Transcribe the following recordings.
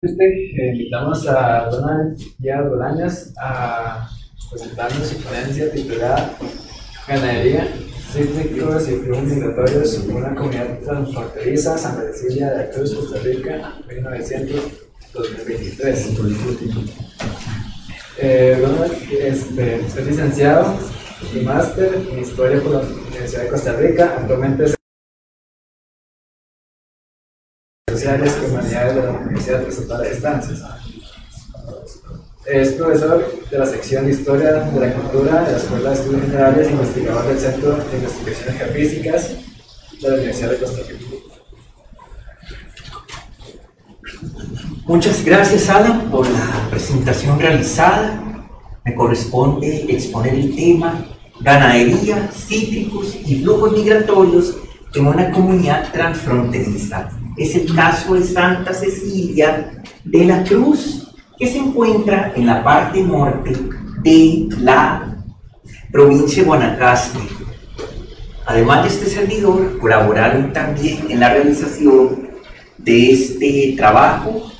Invitamos a Donald Díaz Bolaños a presentarnos su ponencia titulada Ganadería, Cítricos y Flujos Migratorios, una comunidad transfronteriza, Santa Cecilia de la Cruz, Costa Rica, 1900-2023. Donald es licenciado y máster en Historia por la Universidad de Costa Rica, actualmente es Sociales y Humanidades de la Universidad Estatal de Estancias. Es profesor de la sección de Historia de la Cultura de la Escuela de Estudios Generales e investigador del Centro de Investigaciones Geofísicas de la Universidad de Costa Rica. Muchas gracias, Alan, por la presentación realizada. Me corresponde exponer el tema Ganadería, Cítricos y Flujos Migratorios en una comunidad transfronteriza. Es el caso de Santa Cecilia de la Cruz, que se encuentra en la parte norte de la provincia de Guanacaste. Además de este servidor, colaboraron también en la realización de este trabajo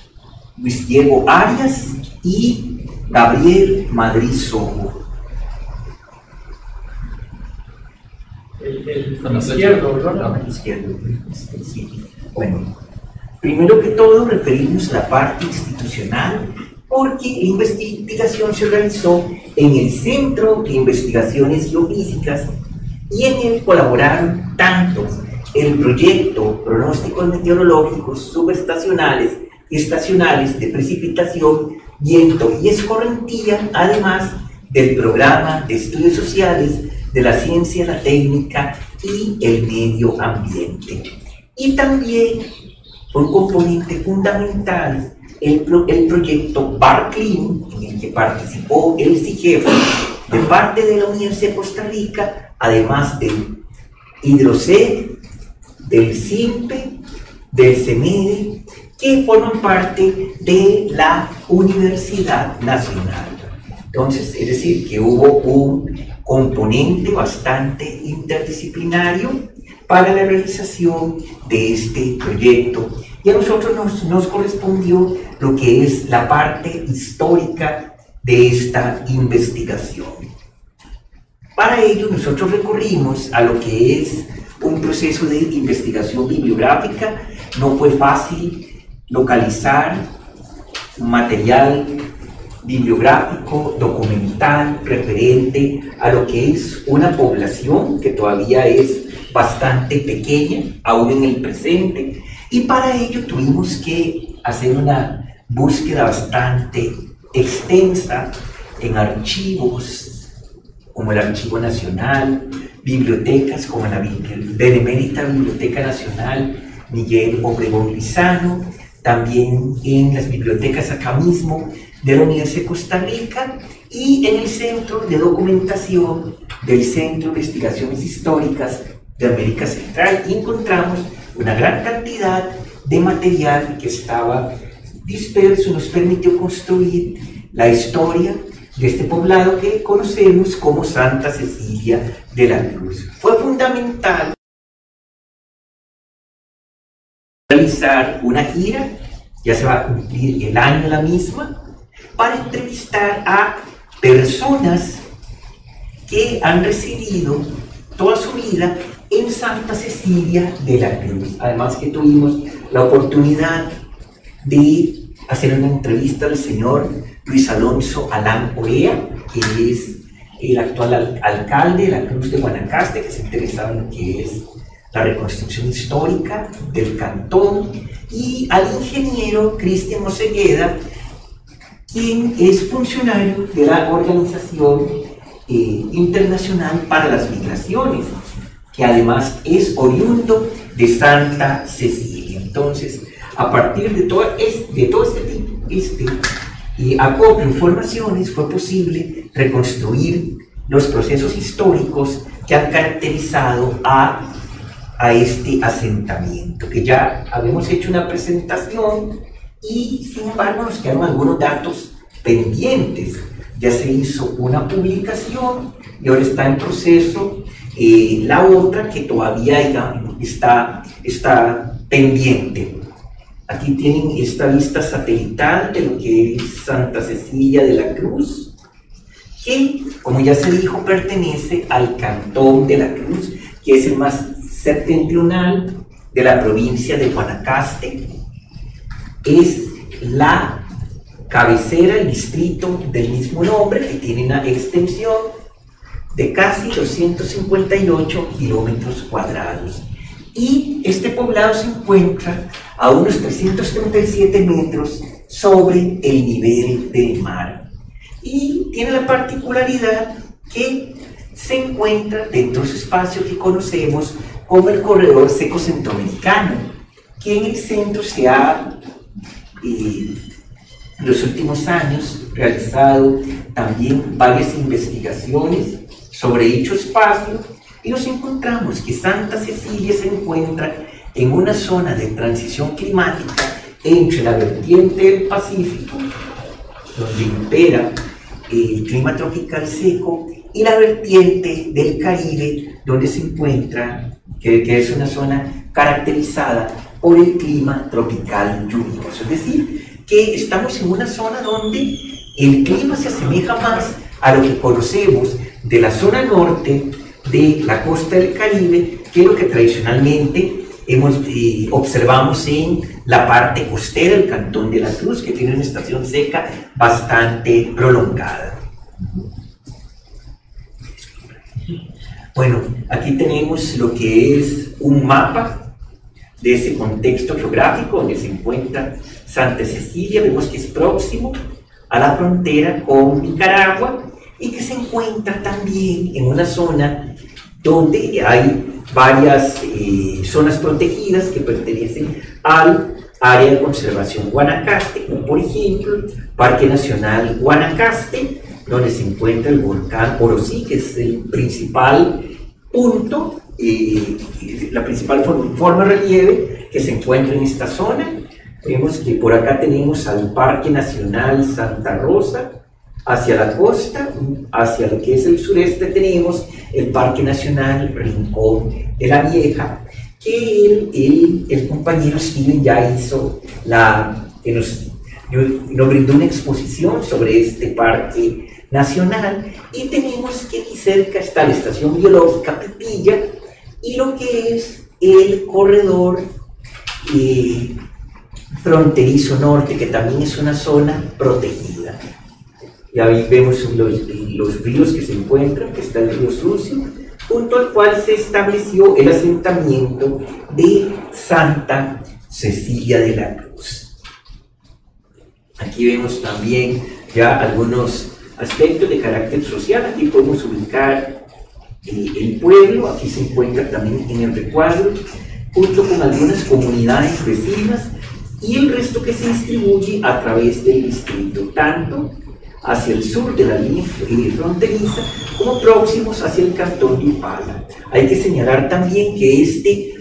Luis Diego Arias y Gabriel Madrid Sojo. Con la izquierda, ¿verdad? Con la izquierda, sí. Bueno, primero que todo referimos a la parte institucional, porque la investigación se realizó en el Centro de Investigaciones Geofísicas y en él colaboraron tanto el proyecto Pronósticos Meteorológicos Subestacionales y Estacionales de Precipitación, Viento y Escorrentía, además del Programa de Estudios Sociales de la Ciencia, la Técnica y el Medio Ambiente. Y también un componente fundamental, el proyecto BARCLIN, en el que participó el CIGEF de parte de la Universidad de Costa Rica, además del HIDROCET, del CIMPE, del CEMEDE, que forman parte de la Universidad Nacional. Entonces, es decir, que hubo un componente bastante interdisciplinario para la realización de este proyecto. Y a nosotros nos correspondió lo que es la parte histórica de esta investigación. Para ello nosotros recurrimos a lo que es un proceso de investigación bibliográfica. No fue fácil localizar material bibliográfico, documental, referente a lo que es una población que todavía es bastante pequeña, aún en el presente, y para ello tuvimos que hacer una búsqueda bastante extensa en archivos como el Archivo Nacional, bibliotecas como la Benemérita Biblioteca Nacional Miguel Obregón Lizano, también en las bibliotecas acá mismo de la Universidad de Costa Rica y en el Centro de Documentación del Centro de Investigaciones Históricas de América Central. Y encontramos una gran cantidad de material que estaba disperso, nos permitió construir la historia de este poblado que conocemos como Santa Cecilia de la Cruz. Fue fundamental realizar una gira, ya se va a cumplir el año la misma, para entrevistar a personas que han residido toda su vida en Santa Cecilia de la Cruz. Además que tuvimos la oportunidad de hacer una entrevista al señor Luis Alonso Alán Orea, que es el actual alcalde de la Cruz de Guanacaste, que se interesaba en lo que es la reconstrucción histórica del cantón, y al ingeniero Cristian Osegueda, quien es funcionario de la Organización Internacional para las Migraciones, que además es oriundo de Santa Cecilia. Entonces, a partir de todo este acopio de informaciones, fue posible reconstruir los procesos históricos que han caracterizado a este asentamiento, que ya habíamos hecho una presentación y sin embargo nos quedaron algunos datos pendientes. Ya se hizo una publicación y ahora está en proceso la otra que todavía está pendiente. Aquí tienen esta vista satelital de lo que es Santa Cecilia de la Cruz, que, como ya se dijo, pertenece al cantón de la Cruz, que es el más septentrional de la provincia de Guanacaste. Es la cabecera, el distrito del mismo nombre, que tiene una extensión de casi 258 kilómetros cuadrados. Y este poblado se encuentra a unos 337 metros sobre el nivel del mar. Y tiene la particularidad que se encuentra dentro de ese espacio que conocemos como el corredor seco centroamericano, que en el centro se ha, en los últimos años, realizado también varias investigaciones sobre dicho espacio, y nos encontramos que Santa Cecilia se encuentra en una zona de transición climática entre la vertiente del Pacífico, donde impera el clima tropical seco, y la vertiente del Caribe, donde se encuentra, que es una zona caracterizada por el clima tropical lluvioso. Es decir, que estamos en una zona donde el clima se asemeja más a lo que conocemos de la zona norte de la costa del Caribe, que es lo que tradicionalmente observamos en la parte costera del Cantón de la Cruz, que tiene una estación seca bastante prolongada. Bueno, aquí tenemos lo que es un mapa de ese contexto geográfico donde se encuentra Santa Cecilia. Vemos que es próximo a la frontera con Nicaragua y que se encuentra también en una zona donde hay varias zonas protegidas que pertenecen al área de conservación Guanacaste, como por ejemplo Parque Nacional Guanacaste, donde se encuentra el volcán Orosí, que es el principal punto, la principal forma de relieve que se encuentra en esta zona. Vemos que por acá tenemos al Parque Nacional Santa Rosa. Hacia la costa, hacia lo que es el sureste, tenemos el Parque Nacional Rincón de la Vieja, que el compañero Steven ya hizo, que nos brindó una exposición sobre este parque nacional. Y tenemos que aquí cerca está la Estación Biológica Pepilla y lo que es el corredor fronterizo norte, que también es una zona protegida. Y ahí vemos los ríos que se encuentran, que está el río Sucio, junto al cual se estableció el asentamiento de Santa Cecilia de la Cruz. Aquí vemos también ya algunos aspectos de carácter social. Aquí podemos ubicar el pueblo. Aquí se encuentra también en el recuadro, junto con algunas comunidades vecinas, y el resto que se distribuye a través del distrito, tanto hacia el sur de la línea fronteriza como próximos hacia el cantón de Upala. Hay que señalar también que este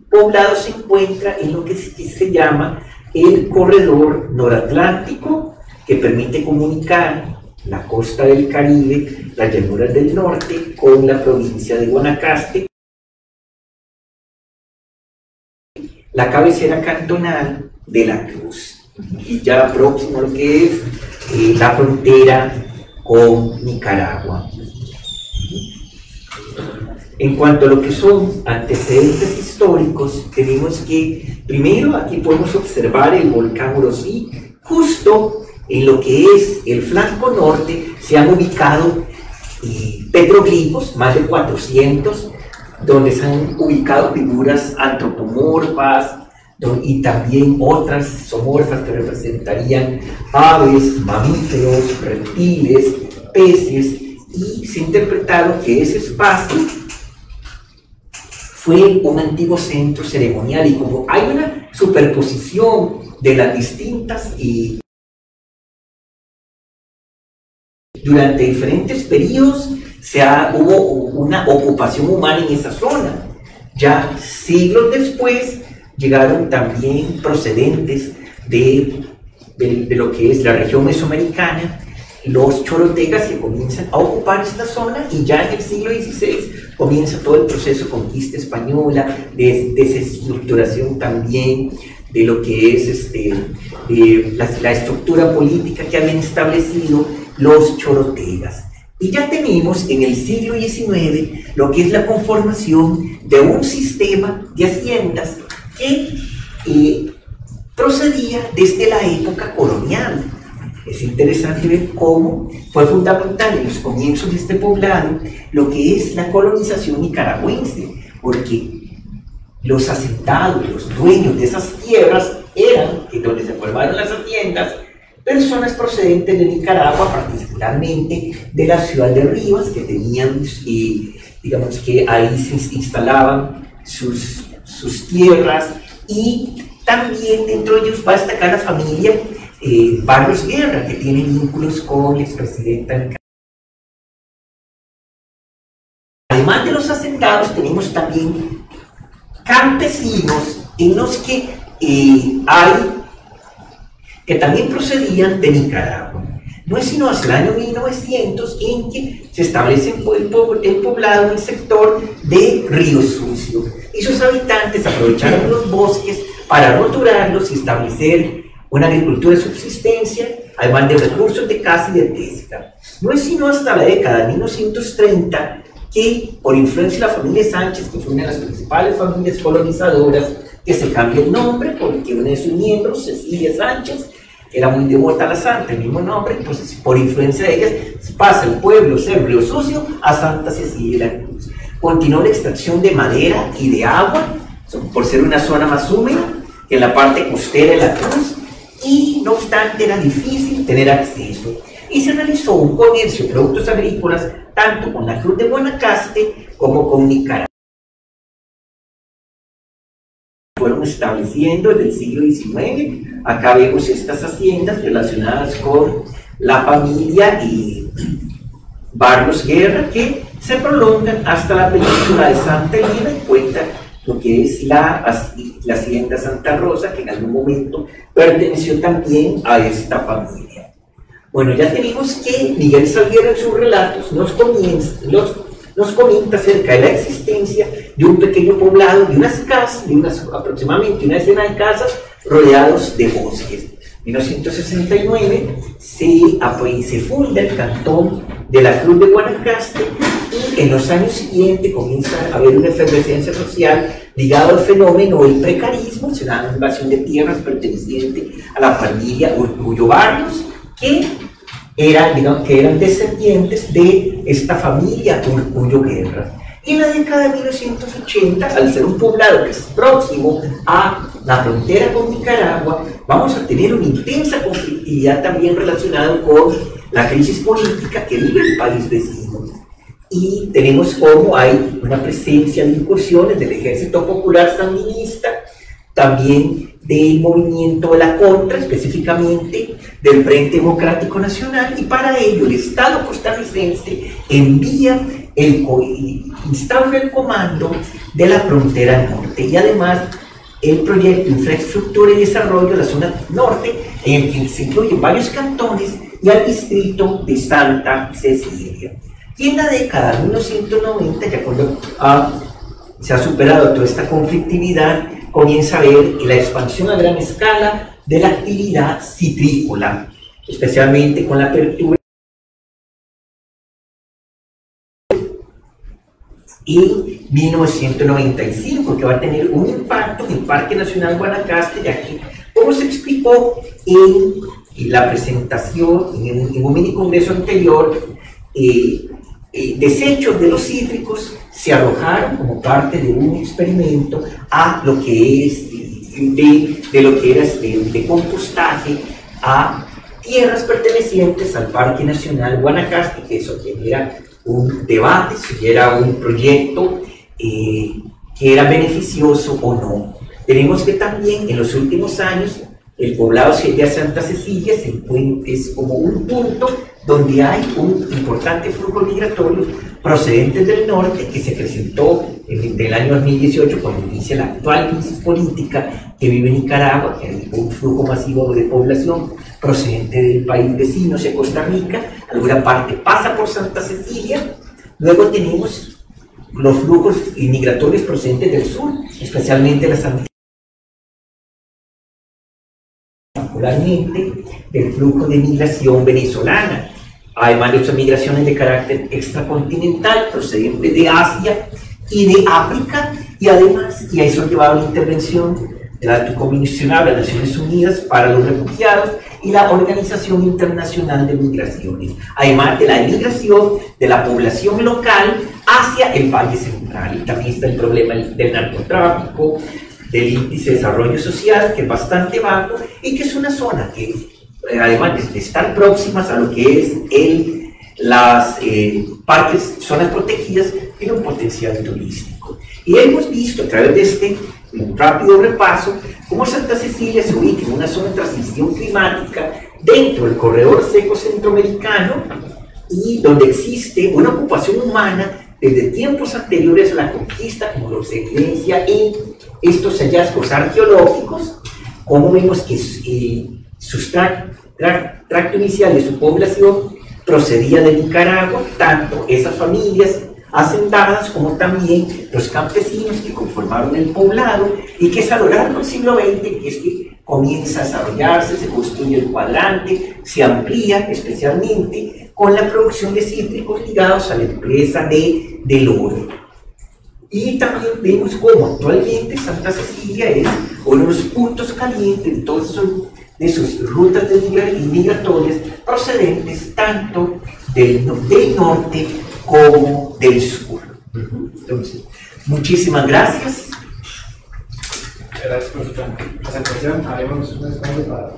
poblado se encuentra en lo que se llama el corredor noratlántico, que permite comunicar la costa del Caribe, las llanuras del norte, con la provincia de Guanacaste, la cabecera cantonal de la Cruz, y ya próximo a lo que es la frontera con Nicaragua. En cuanto a lo que son antecedentes históricos, tenemos que primero aquí podemos observar el volcán Orosí. Justo en lo que es el flanco norte se han ubicado petroglifos, más de 400, donde se han ubicado figuras antropomorfas y también otras zoomorfas que representarían aves, mamíferos, reptiles, peces, y se ha interpretado que ese espacio fue un antiguo centro ceremonial, y como hay una superposición de las distintas durante diferentes periodos hubo una ocupación humana en esa zona. Ya siglos después llegaron también procedentes de lo que es la región mesoamericana, los chorotecas, que comienzan a ocupar esta zona, y ya en el siglo XVI comienza todo el proceso de conquista española, de desestructuración también de lo que es la estructura política que habían establecido los chorotegas. Y ya tenemos en el siglo XIX lo que es la conformación de un sistema de haciendas que procedía desde la época colonial. Es interesante ver cómo fue fundamental en los comienzos de este poblado lo que es la colonización nicaragüense, porque los asentados, los dueños de esas tierras eran, donde se formaron las haciendas, personas procedentes de Nicaragua, particularmente de la ciudad de Rivas, que tenían, digamos que ahí se instalaban sus tierras, y también dentro de ellos va a destacar la familia Barrios Guerra, que tiene vínculos con la expresidenta Nicaragua. Además de los asentados, tenemos también campesinos en los que que también procedían de Nicaragua. No es sino hasta el año 1900 en que se establece el poblado en el sector de Río Sucio, y sus habitantes aprovecharon los bosques para roturarlos y establecer una agricultura de subsistencia, además de recursos de caza y de pesca. No es sino hasta la década de 1930 que, por influencia de la familia Sánchez, que fue una de las principales familias colonizadoras, que se cambia el nombre porque una de sus miembros, Cecilia Sánchez, era muy devota a la santa, el mismo nombre, entonces por influencia de ellas pasa el pueblo ser Río Sucio a Santa Cecilia de la Cruz. Continuó la extracción de madera y de agua, por ser una zona más húmeda que en la parte costera de la Cruz, y no obstante era difícil tener acceso, y se realizó un comercio de productos agrícolas tanto con la Cruz de Guanacaste como con Nicaragua. Fueron estableciendo desde el siglo XIX. Acá vemos estas haciendas relacionadas con la familia Barrios Guerra, que se prolongan hasta la península de Santa Elena, y cuenta lo que es la hacienda Santa Rosa, que en algún momento perteneció también a esta familia. Bueno, ya tenemos que Miguel Salguero en sus relatos nos comenta acerca de la existencia de un pequeño poblado, de unas casas, aproximadamente una decena de casas rodeados de bosques. En 1969 se funda el cantón de la Cruz de Guanacaste, y en los años siguientes comienza a haber una efervescencia social ligada al fenómeno del precarismo. Se da una invasión de tierras perteneciente a la familia Urcullo Barrios, que eran descendientes de esta familia Urcullo Guerra. Y en la década de 1980, al ser un poblado que es próximo a la frontera con Nicaragua, vamos a tener una intensa conflictividad también relacionada con la crisis política que vive el país vecino. Y tenemos cómo hay una presencia de incursiones del Ejército Popular Sandinista, también del movimiento de la Contra, específicamente del Frente Democrático Nacional, y para ello el Estado costarricense instaura el comando de la frontera norte, y además el proyecto Infraestructura y Desarrollo de la zona norte, en el que se incluyen varios cantones y al distrito de Santa Cecilia. Y en la década de 1990, ya cuando se ha superado toda esta conflictividad, comienza a ver la expansión a gran escala de la actividad citrícola, especialmente con la apertura en 1995, que va a tener un impacto en el Parque Nacional Guanacaste, ya que, como se explicó en la presentación, en un mini congreso anterior, desechos de los cítricos se arrojaron como parte de un experimento a lo que es de lo que era de compostaje a tierras pertenecientes al Parque Nacional Guanacaste, que eso era un debate si era un proyecto que era beneficioso o no. Tenemos que también en los últimos años el poblado de Santa Cecilia es como un punto donde hay un importante flujo migratorio procedente del norte, que se presentó en el año 2018 cuando inicia la actual crisis política que vive Nicaragua, que hay un flujo masivo de población procedente del país vecino, de Costa Rica. Alguna parte pasa por Santa Cecilia. Luego tenemos los flujos migratorios procedentes del sur, especialmente la Santa particularmente del flujo de migración venezolana, además de otras migraciones de carácter extracontinental procedentes de Asia y de África, y además, y a eso llevaba la intervención del Alto Comisionado de las Naciones Unidas para los Refugiados y la Organización Internacional de Migraciones, además de la migración de la población local hacia el Valle Central. Y también está el problema del narcotráfico, del índice de desarrollo social, que es bastante bajo y que es una zona que, además de estar próximas a lo que es las parques, zonas protegidas, tiene un potencial turístico. Y hemos visto a través de este rápido repaso cómo Santa Cecilia se ubica en una zona de transición climática dentro del corredor seco centroamericano y donde existe una ocupación humana desde tiempos anteriores a la conquista, como lo se evidencia en estos hallazgos arqueológicos, como vemos que su tracto inicial de su población procedía de Nicaragua, tanto esas familias hacendadas como también los campesinos que conformaron el poblado, y que es a lo largo del siglo XX que es que comienza a desarrollarse, se construye el cuadrante, se amplía especialmente con la producción de cítricos ligados a la empresa del oro. Y también vemos cómo actualmente Santa Cecilia es uno de los puntos calientes de todas sus rutas migratorias procedentes tanto del norte como del sur. Entonces, muchísimas gracias. Gracias por su presentación. Haremos un espacio para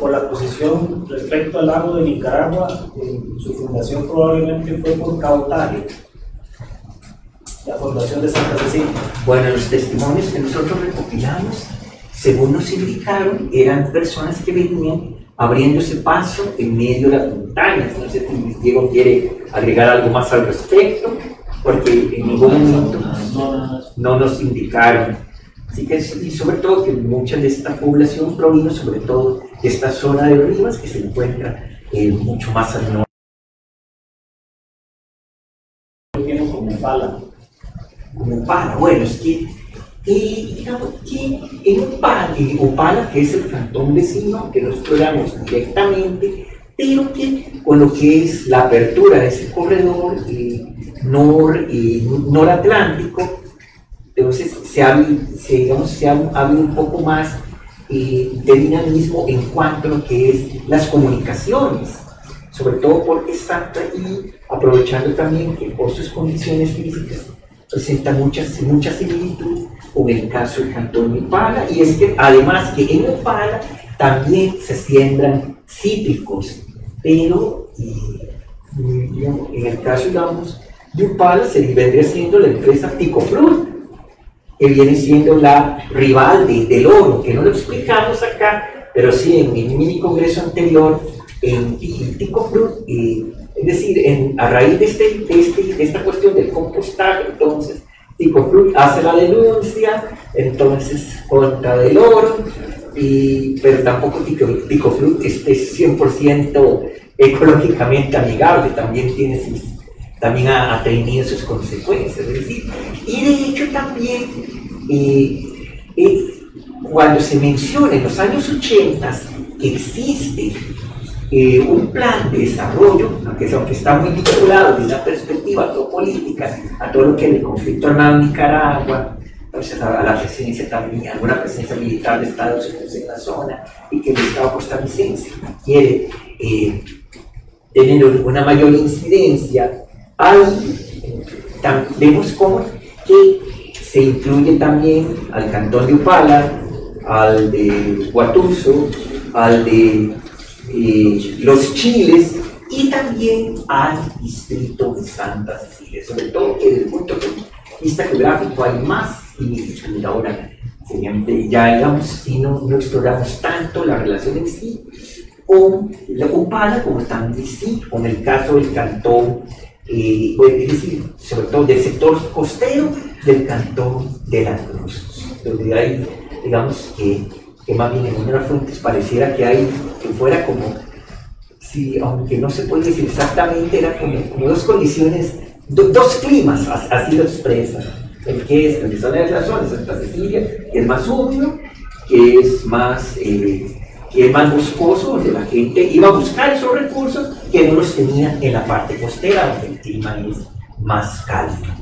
por la posición respecto al lago de Nicaragua, su fundación probablemente fue por cabotaje. La fundación de Santa Cecilia. Bueno, los testimonios que nosotros recopilamos, según nos indicaron, eran personas que venían abriéndose paso en medio de las montañas. No sé si Diego quiere agregar algo más al respecto, porque en ningún momento no nos indicaron. Así que, y sobre todo, que mucha de esta población provino sobre todo de esta zona de Rivas, que se encuentra mucho más al norte. Tiene como Upala. Como Upala, bueno, es que digamos que en Upala, que es el cantón vecino, que nos exploramos directamente, pero que con lo que es la apertura de ese corredor noratlántico, entonces se ha habido un poco más de dinamismo en cuanto a lo que es las comunicaciones, sobre todo porque Santa, y aprovechando también que por sus condiciones físicas presenta mucha similitud con el caso del cantón de Upala, y es que además que en Upala también se siembran cítricos, pero digamos, en el caso, digamos, de Upala se vendría siendo la empresa Ticofruit, que viene siendo la rival del oro, que no lo explicamos acá, pero sí en mi mini congreso anterior, en Ticofruit, es decir, a raíz de esta cuestión del compostaje, entonces Ticofruit hace la denuncia, entonces contra del oro, pero tampoco Ticofruit es 100% ecológicamente amigable, también ha tenido sus consecuencias, es decir, y de hecho también cuando se menciona en los años 80 que existe un plan de desarrollo, aunque está muy vinculado desde una perspectiva geopolítica a todo lo que es el conflicto armado en Nicaragua, entonces a la presencia también, alguna presencia militar de Estados Unidos en la zona, y que el Estado costarricense quiere tener una mayor incidencia. Ahí vemos cómo que se incluye también al cantón de Upala, al de Huatuso, al de Los Chiles, y también al distrito de Santa Cecilia, sobre todo que desde el punto de vista geográfico hay más similitud. Ahora, ya digamos, si no exploramos tanto la relación en sí con la Upala, como también sí con el caso del cantón, es decir, sobre todo del sector costero del cantón de la Cruz, donde hay, digamos, que más bien en una de las fuentes pareciera que fuera como, si, aunque no se puede decir exactamente, eran como dos condiciones dos climas, así lo expresa. El que es el zona de la zona, Santa Cecilia, que es más húmedo, que es más boscoso, donde la gente iba a buscar esos recursos que no los tenía en la parte costera, donde el clima es más cálido.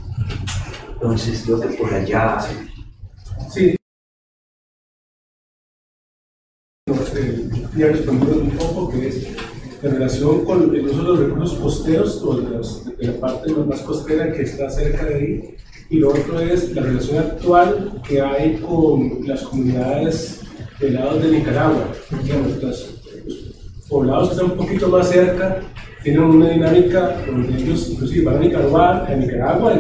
Entonces, creo que por allá. Sí. Ya respondimos un poco, que es en relación con el uso de los recursos costeros, o de la parte más costera que está cerca de ahí, y lo otro es la relación actual que hay con las comunidades del lado de Nicaragua. Digamos, los poblados que están un poquito más cerca tienen una dinámica donde ellos inclusive van a Nicaragua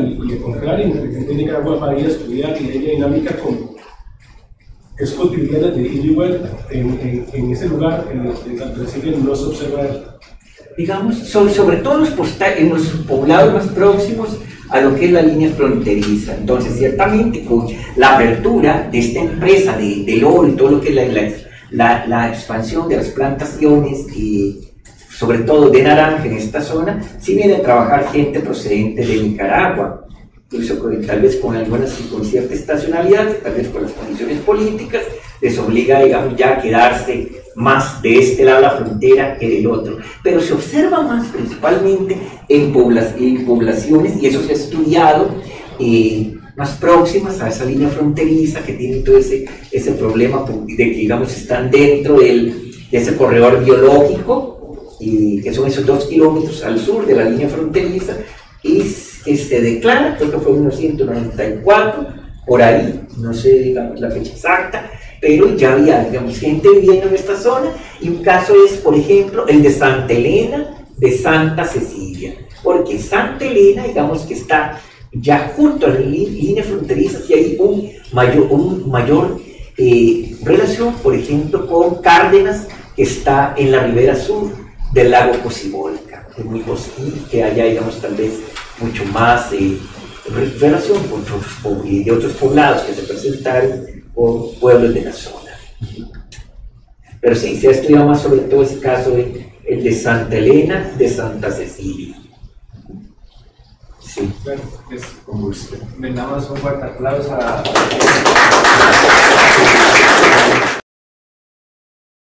y a comprar, y de Nicaragua para ir a estudiar, y hay una dinámica que es cotidiana de ida y vuelta. En ese lugar, en Santa Cecilia, no se observa esto. Digamos, sobre todo en los poblados más próximos a lo que es la línea fronteriza. Entonces, ciertamente, con la apertura de esta empresa de oro y todo lo que es la expansión de las plantaciones, y sobre todo de naranja en esta zona, sí viene a trabajar gente procedente de Nicaragua, incluso tal vez con cierta estacionalidad, tal vez por las condiciones políticas, les obliga, digamos, ya a quedarse más de este lado de la frontera que del otro. Pero se observa más principalmente en poblaciones, y eso se ha estudiado, más próximas a esa línea fronteriza, que tiene todo ese problema de que, digamos, están dentro de ese corredor biológico, y que son esos 2 kilómetros al sur de la línea fronteriza, y que se declara, creo que fue en 1994, por ahí, no sé, digamos, la fecha exacta, pero ya había, digamos, gente viviendo en esta zona. Y un caso es, por ejemplo, el de Santa Elena de Santa Cecilia, porque Santa Elena, digamos, que está ya junto a la línea fronteriza, y hay un mayor relación, por ejemplo, con Cárdenas, que está en la ribera sur del lago Cocibolca, que haya, digamos, tal vez mucho más relación con de otros poblados que se presentaron por pueblos de la zona. Pero sí, se ha estudiado más sobre todo ese caso el de Santa Elena de Santa Cecilia. Sí. Bueno, pues con gusto. Brindamos un fuerte aplauso a